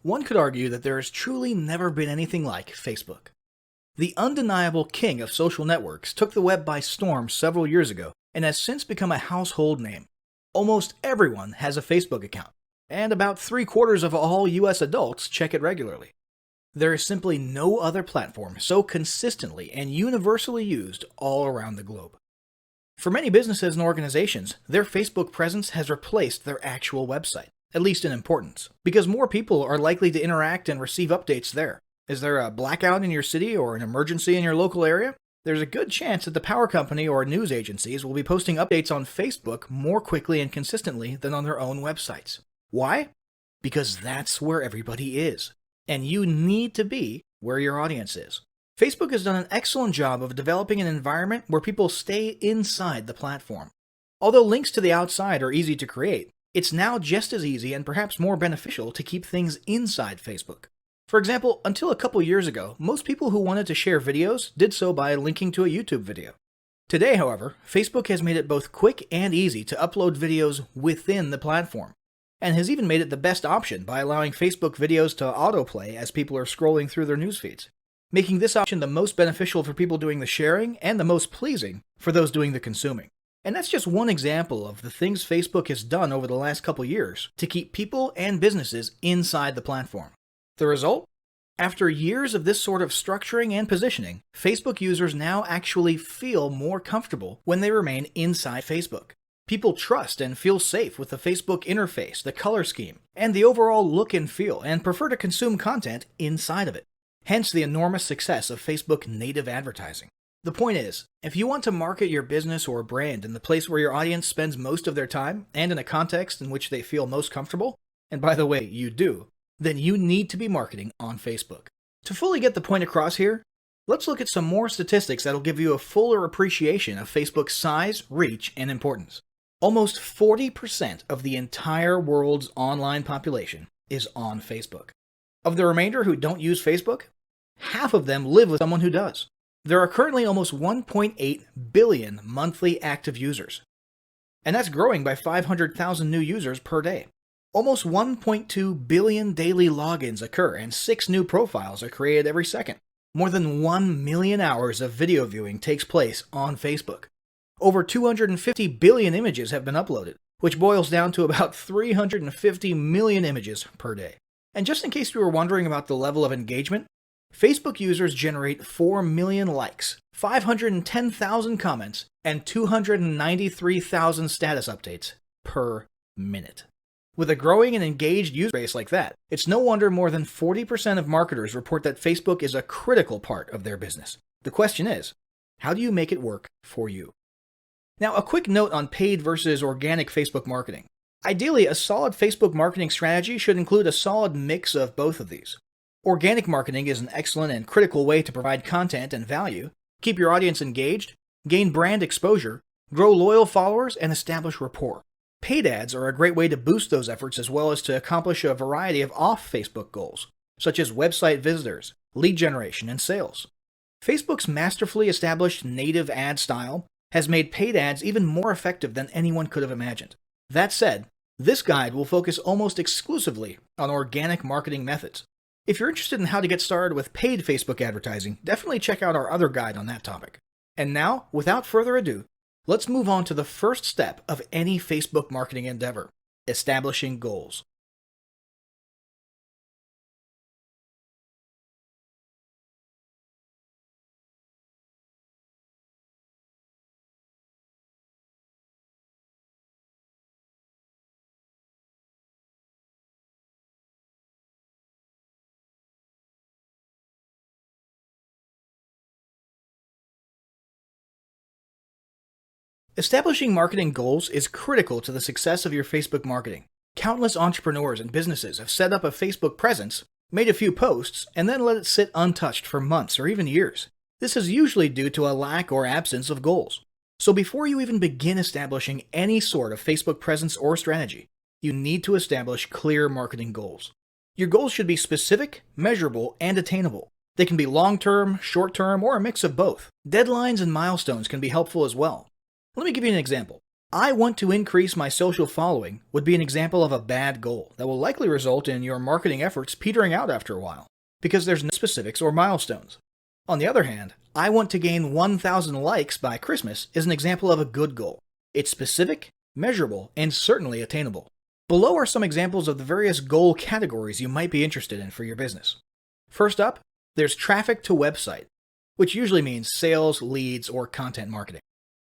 One could argue that there has truly never been anything like Facebook. The undeniable king of social networks took the web by storm several years ago and has since become a household name. Almost everyone has a Facebook account, and about 3/4 of all US adults check it regularly. There is simply no other platform so consistently and universally used all around the globe. For many businesses and organizations, their Facebook presence has replaced their actual website, at least in importance, because more people are likely to interact and receive updates there. Is there a blackout in your city or an emergency in your local area? There's a good chance that the power company or news agencies will be posting updates on Facebook more quickly and consistently than on their own websites. Why? Because that's where everybody is. And you need to be where your audience is. Facebook has done an excellent job of developing an environment where people stay inside the platform. Although links to the outside are easy to create, it's now just as easy and perhaps more beneficial to keep things inside Facebook. For example, until a couple years ago, most people who wanted to share videos did so by linking to a YouTube video. Today, however, Facebook has made it both quick and easy to upload videos within the platform, and has even made it the best option by allowing Facebook videos to autoplay as people are scrolling through their news feeds, making this option the most beneficial for people doing the sharing and the most pleasing for those doing the consuming. And that's just one example of the things Facebook has done over the last couple years to keep people and businesses inside the platform. The result? After years of this sort of structuring and positioning, Facebook users now actually feel more comfortable when they remain inside Facebook. People trust and feel safe with the Facebook interface, the color scheme, and the overall look and feel, and prefer to consume content inside of it. Hence the enormous success of Facebook native advertising. The point is, if you want to market your business or brand in the place where your audience spends most of their time, and in a context in which they feel most comfortable, and by the way, you do, then you need to be marketing on Facebook. To fully get the point across here, let's look at some more statistics that'll give you a fuller appreciation of Facebook's size, reach, and importance. Almost 40% of the entire world's online population is on Facebook. Of the remainder who don't use Facebook, half of them live with someone who does. There are currently almost 1.8 billion monthly active users, and that's growing by 500,000 new users per day. Almost 1.2 billion daily logins occur, and 6 new profiles are created every second. More than 1 million hours of video viewing takes place on Facebook. Over 250 billion images have been uploaded, which boils down to about 350 million images per day. And just in case you were wondering about the level of engagement, Facebook users generate 4 million likes, 510,000 comments, and 293,000 status updates per minute. With a growing and engaged user base like that, it's no wonder more than 40% of marketers report that Facebook is a critical part of their business. The question is, how do you make it work for you? Now, a quick note on paid versus organic Facebook marketing. Ideally, a solid Facebook marketing strategy should include a solid mix of both of these. Organic marketing is an excellent and critical way to provide content and value, keep your audience engaged, gain brand exposure, grow loyal followers, and establish rapport. Paid ads are a great way to boost those efforts as well as to accomplish a variety of off-Facebook goals, such as website visitors, lead generation, and sales. Facebook's masterfully established native ad style has made paid ads even more effective than anyone could have imagined. That said, this guide will focus almost exclusively on organic marketing methods. If you're interested in how to get started with paid Facebook advertising, definitely check out our other guide on that topic. And now, without further ado, let's move on to the first step of any Facebook marketing endeavor: establishing goals. Establishing marketing goals is critical to the success of your Facebook marketing. Countless entrepreneurs and businesses have set up a Facebook presence, made a few posts, and then let it sit untouched for months or even years. This is usually due to a lack or absence of goals. So before you even begin establishing any sort of Facebook presence or strategy, you need to establish clear marketing goals. Your goals should be specific, measurable, and attainable. They can be long-term, short-term, or a mix of both. Deadlines and milestones can be helpful as well. Let me give you an example. I want to increase my social following would be an example of a bad goal that will likely result in your marketing efforts petering out after a while, because there's no specifics or milestones. On the other hand, I want to gain 1,000 likes by Christmas is an example of a good goal. It's specific, measurable, and certainly attainable. Below are some examples of the various goal categories you might be interested in for your business. First up, there's traffic to website, which usually means sales, leads, or content marketing.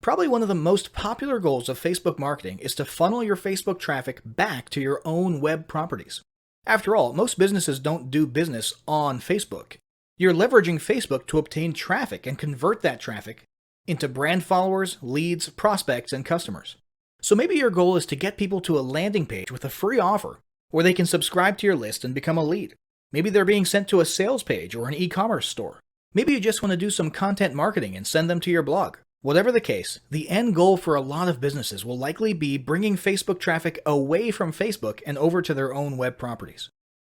Probably one of the most popular goals of Facebook marketing is to funnel your Facebook traffic back to your own web properties. After all, most businesses don't do business on Facebook. You're leveraging Facebook to obtain traffic and convert that traffic into brand followers, leads, prospects, and customers. So maybe your goal is to get people to a landing page with a free offer where they can subscribe to your list and become a lead. Maybe they're being sent to a sales page or an e-commerce store. Maybe you just want to do some content marketing and send them to your blog. Whatever the case, the end goal for a lot of businesses will likely be bringing Facebook traffic away from Facebook and over to their own web properties.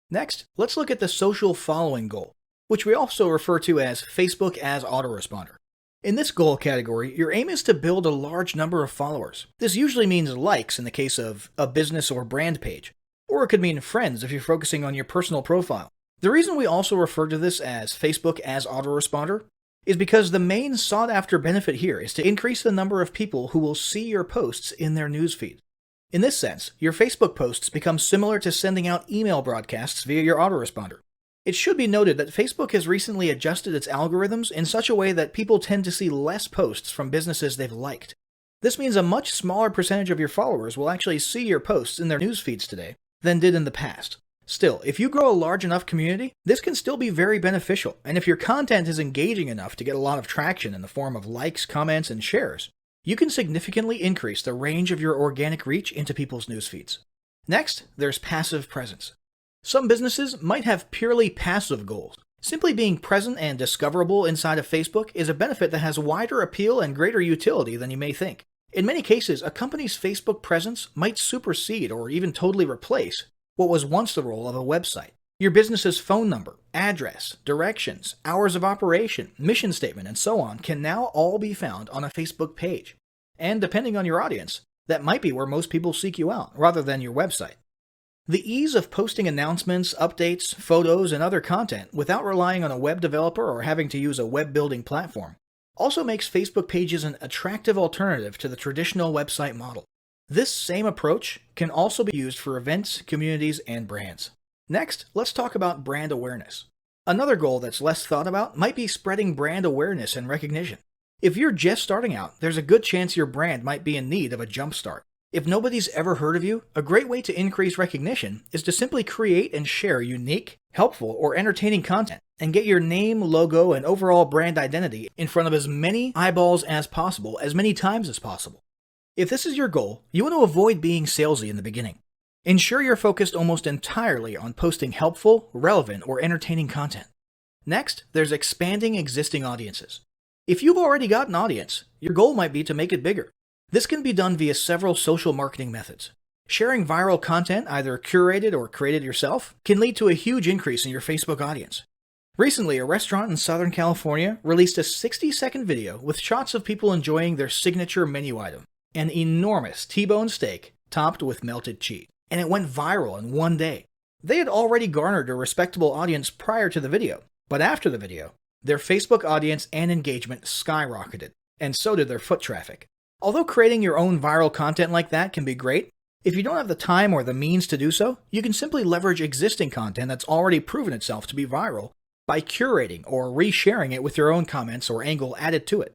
Next, let's look at the social following goal, which we also refer to as Facebook as autoresponder. In this goal category, your aim is to build a large number of followers. This usually means likes in the case of a business or brand page, or it could mean friends if you're focusing on your personal profile. The reason we also refer to this as Facebook as autoresponder is because the main sought-after benefit here is to increase the number of people who will see your posts in their newsfeed. In this sense, your Facebook posts become similar to sending out email broadcasts via your autoresponder. It should be noted that Facebook has recently adjusted its algorithms in such a way that people tend to see less posts from businesses they've liked. This means a much smaller percentage of your followers will actually see your posts in their newsfeeds today than did in the past. Still, if you grow a large enough community, this can still be very beneficial, and if your content is engaging enough to get a lot of traction in the form of likes, comments, and shares, you can significantly increase the range of your organic reach into people's newsfeeds. Next, there's passive presence. Some businesses might have purely passive goals. Simply being present and discoverable inside of Facebook is a benefit that has wider appeal and greater utility than you may think. In many cases, a company's Facebook presence might supersede or even totally replace what was once the role of a website. Your business's phone number, address, directions, hours of operation, mission statement, and so on can now all be found on a Facebook page. And depending on your audience, that might be where most people seek you out, rather than your website. The ease of posting announcements, updates, photos, and other content without relying on a web developer or having to use a web building platform also makes Facebook pages an attractive alternative to the traditional website model. This same approach can also be used for events, communities, and brands. Next, let's talk about brand awareness. Another goal that's less thought about might be spreading brand awareness and recognition. If you're just starting out, there's a good chance your brand might be in need of a jump start. If nobody's ever heard of you, a great way to increase recognition is to simply create and share unique, helpful, or entertaining content and get your name, logo, and overall brand identity in front of as many eyeballs as possible, as many times as possible. If this is your goal, you want to avoid being salesy in the beginning. Ensure you're focused almost entirely on posting helpful, relevant, or entertaining content. Next, there's expanding existing audiences. If you've already got an audience, your goal might be to make it bigger. This can be done via several social marketing methods. Sharing viral content, either curated or created yourself, can lead to a huge increase in your Facebook audience. Recently, a restaurant in Southern California released a 60-second video with shots of people enjoying their signature menu item, an enormous T-bone steak topped with melted cheese, and it went viral in one day. They had already garnered a respectable audience prior to the video, but after the video, their Facebook audience and engagement skyrocketed, and so did their foot traffic. Although creating your own viral content like that can be great, if you don't have the time or the means to do so, you can simply leverage existing content that's already proven itself to be viral by curating or resharing it with your own comments or angle added to it.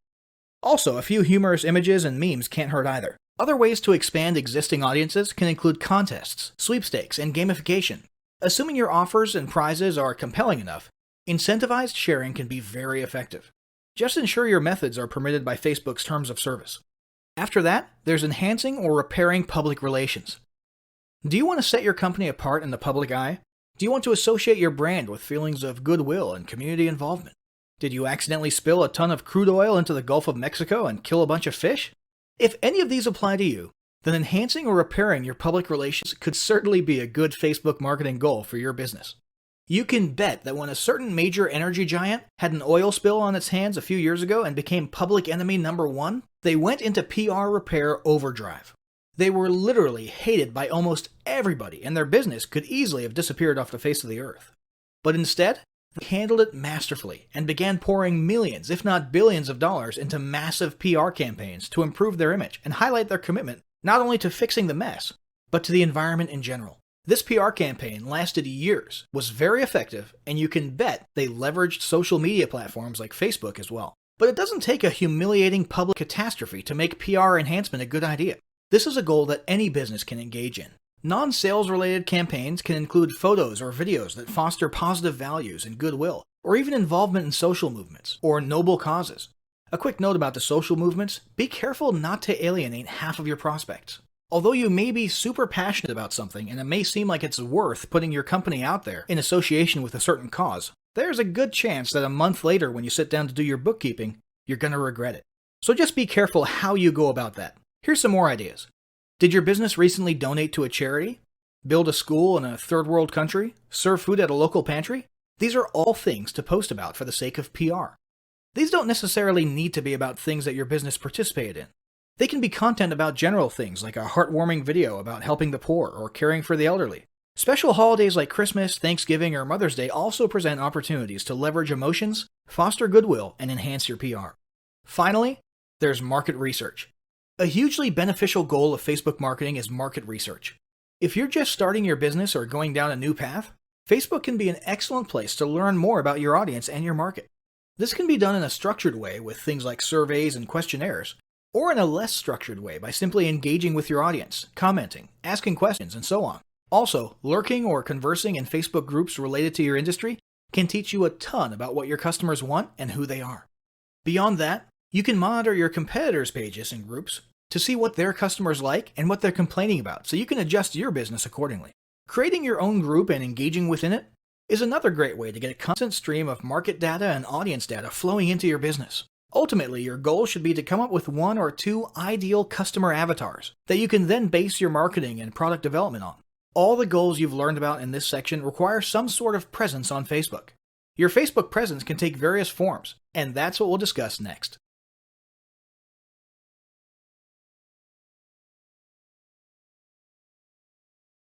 Also, a few humorous images and memes can't hurt either. Other ways to expand existing audiences can include contests, sweepstakes, and gamification. Assuming your offers and prizes are compelling enough, incentivized sharing can be very effective. Just ensure your methods are permitted by Facebook's terms of service. After that, there's enhancing or repairing public relations. Do you want to set your company apart in the public eye? Do you want to associate your brand with feelings of goodwill and community involvement? Did you accidentally spill a ton of crude oil into the Gulf of Mexico and kill a bunch of fish? If any of these apply to you, then enhancing or repairing your public relations could certainly be a good Facebook marketing goal for your business. You can bet that when a certain major energy giant had an oil spill on its hands a few years ago and became public enemy number one, they went into PR repair overdrive. They were literally hated by almost everybody, and their business could easily have disappeared off the face of the earth. But instead, they handled it masterfully and began pouring millions, if not billions of dollars into massive PR campaigns to improve their image and highlight their commitment not only to fixing the mess, but to the environment in general. This PR campaign lasted years, was very effective, and you can bet they leveraged social media platforms like Facebook as well. But it doesn't take a humiliating public catastrophe to make PR enhancement a good idea. This is a goal that any business can engage in. Non-sales related campaigns can include photos or videos that foster positive values and goodwill, or even involvement in social movements or noble causes. A quick note about the social movements: be careful not to alienate half of your prospects. Although you may be super passionate about something and it may seem like it's worth putting your company out there in association with a certain cause, there's a good chance that a month later when you sit down to do your bookkeeping, you're going to regret it. So just be careful how you go about that. Here's some more ideas. Did your business recently donate to a charity? Build a school in a third world country? Serve food at a local pantry? These are all things to post about for the sake of PR. These don't necessarily need to be about things that your business participated in. They can be content about general things like a heartwarming video about helping the poor or caring for the elderly. Special holidays like Christmas, Thanksgiving, or Mother's Day also present opportunities to leverage emotions, foster goodwill, and enhance your PR. Finally, there's market research. A hugely beneficial goal of Facebook marketing is market research. If you're just starting your business or going down a new path, Facebook can be an excellent place to learn more about your audience and your market. This can be done in a structured way with things like surveys and questionnaires, or in a less structured way by simply engaging with your audience, commenting, asking questions, and so on. Also, lurking or conversing in Facebook groups related to your industry can teach you a ton about what your customers want and who they are. Beyond that, you can monitor your competitors' pages and groups to see what their customers like and what they're complaining about, so you can adjust your business accordingly. Creating your own group and engaging within it is another great way to get a constant stream of market data and audience data flowing into your business. Ultimately, your goal should be to come up with 1 or 2 ideal customer avatars that you can then base your marketing and product development on. All the goals you've learned about in this section require some sort of presence on Facebook. Your Facebook presence can take various forms, and that's what we'll discuss next.